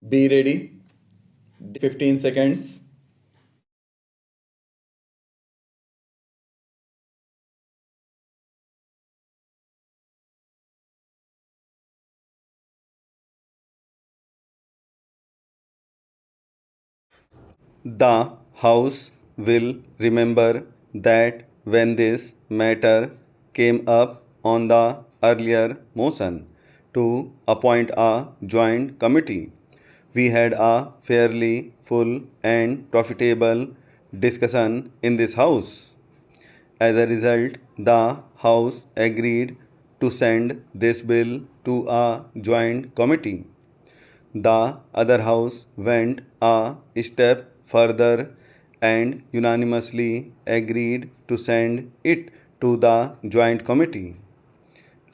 Be ready. 15 seconds. The House will remember that when this matter came up on the earlier motion to appoint a joint committee, we had a fairly full and profitable discussion in this House. As a result, the House agreed to send this bill to a joint committee. The other house went a step further and unanimously agreed to send it to the joint committee.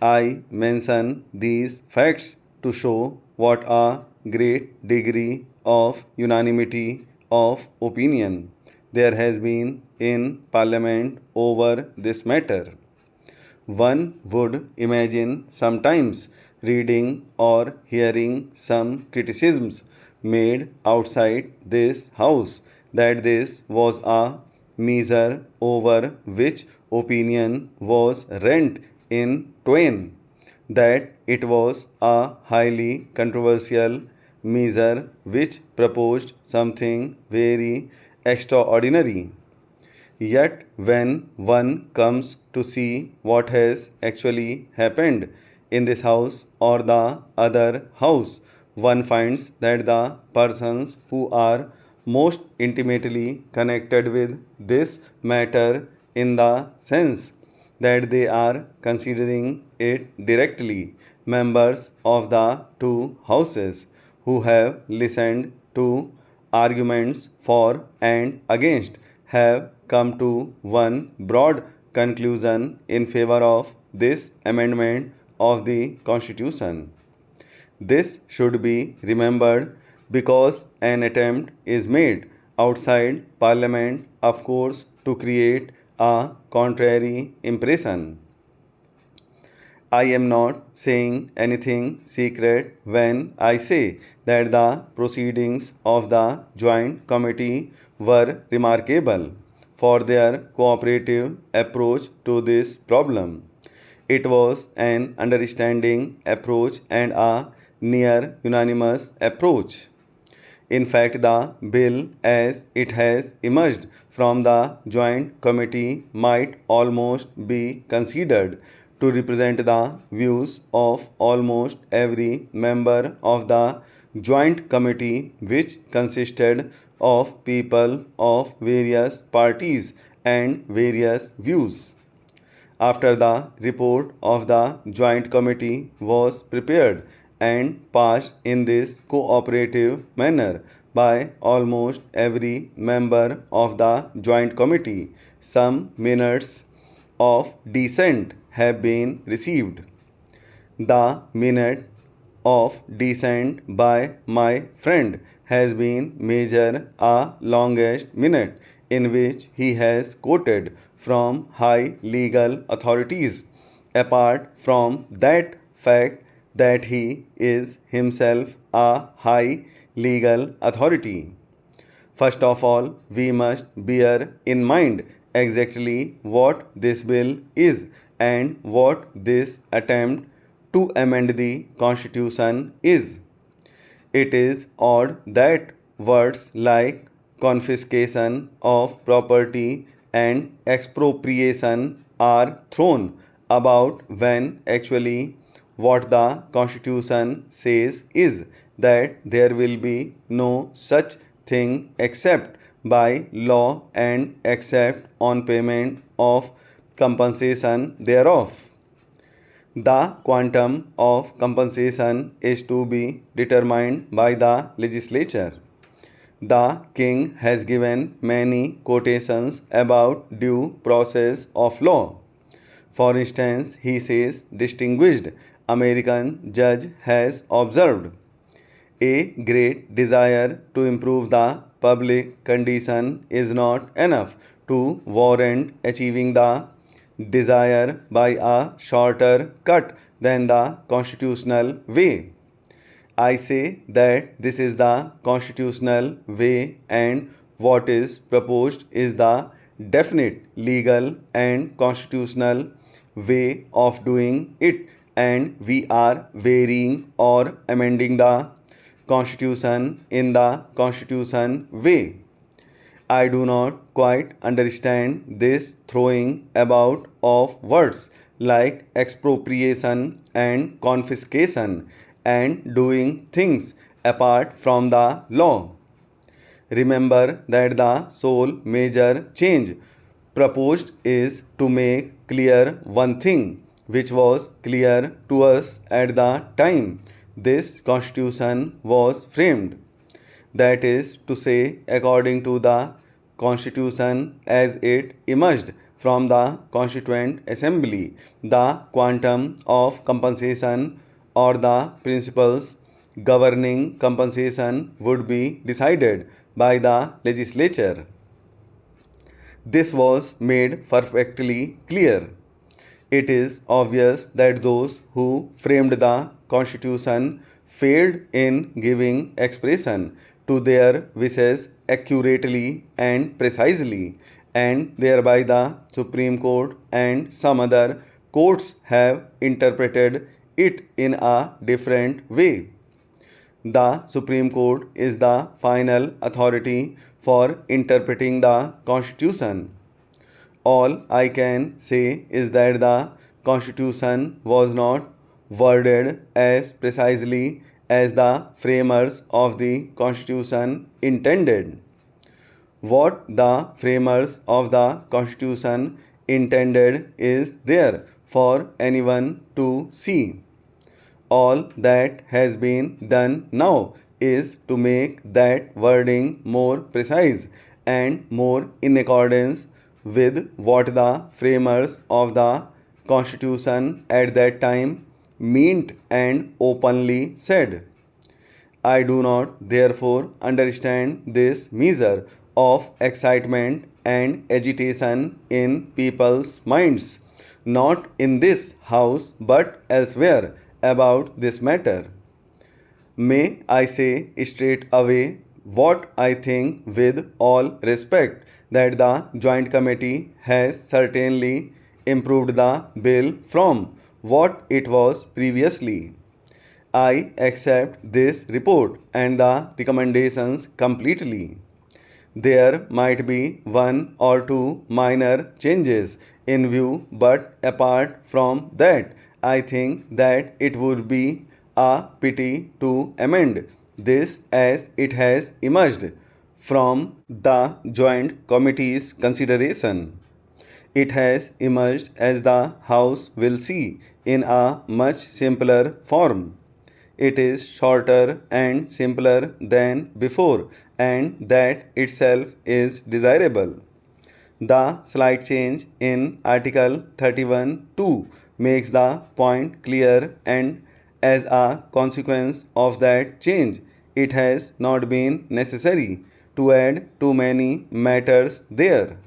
I mention these facts to show what a great degree of unanimity of opinion there has been in Parliament over this matter. One would imagine sometimes reading or hearing some criticisms made outside this house that this was a measure over which opinion was rent in twain, that it was a highly controversial measure which proposed something very extraordinary. Yet, when one comes to see what has actually happened in this house or the other house, one finds that the persons who are most intimately connected with this matter, in the sense that they are considering it directly, members of the two houses who have listened to arguments for and against, have come to one broad conclusion in favor of this amendment of the Constitution. This should be remembered because an attempt is made outside Parliament, of course, to create a contrary impression. I am not saying anything secret when I say that the proceedings of the Joint Committee were remarkable for their cooperative approach to this problem. It was an understanding approach and a near unanimous approach. In fact, the bill as it has emerged from the Joint Committee might almost be considered to represent the views of almost every member of the Joint Committee, which consisted of people of various parties and various views. After the report of the Joint Committee was prepared and passed in this cooperative manner by almost every member of the Joint Committee, some minutes of dissent have been received. The minute of dissent by my friend has been measured a longest minute in which he has quoted from high legal authorities, apart from that fact that he is himself a high legal authority. First of all, we must bear in mind exactly what this bill is and what this attempt to amend the Constitution is. It is odd that words like confiscation of property and expropriation are thrown about when actually what the Constitution says is that there will be no such thing except by law and except on payment of compensation thereof. The quantum of compensation is to be determined by the legislature. The king has given many quotations about due process of law. For instance, he says, distinguished American judge has observed, a great desire to improve the public condition is not enough to warrant achieving the desire by a shorter cut than the constitutional way. I say that this is the constitutional way and what is proposed is the definite legal and constitutional way of doing it, and we are varying or amending the constitution in the constitution way. I do not quite understand this throwing about of words like expropriation and confiscation and doing things apart from the law. Remember that the sole major change proposed is to make clear one thing which was clear to us at the time this constitution was framed. That is to say, according to the Constitution as it emerged from the Constituent Assembly, the quantum of compensation or the principles governing compensation would be decided by the legislature. This was made perfectly clear. It is obvious that those who framed the Constitution failed in giving expression to their wishes accurately and precisely, and thereby the Supreme Court and some other courts have interpreted it in a different way. The Supreme Court is the final authority for interpreting the Constitution. All I can say is that the Constitution was not worded as precisely as the framers of the Constitution intended. What the framers of the Constitution intended is there for anyone to see. All that has been done now is to make that wording more precise and more in accordance with what the framers of the Constitution at that time meant and openly said. I do not therefore understand this measure of excitement and agitation in people's minds, not in this house but elsewhere, about this matter. May I say straight away what I think with all respect, that the Joint Committee has certainly improved the bill from what it was previously. I accept this report and the recommendations completely. There might be one or two minor changes in view, but apart from that, I think that it would be a pity to amend this as it has emerged from the Joint Committee's consideration. It has emerged, as the House will see, in a much simpler form. It is shorter and simpler than before, and that itself is desirable. The slight change in Article 31(2) makes the point clear, and as a consequence of that change, it has not been necessary to add too many matters there.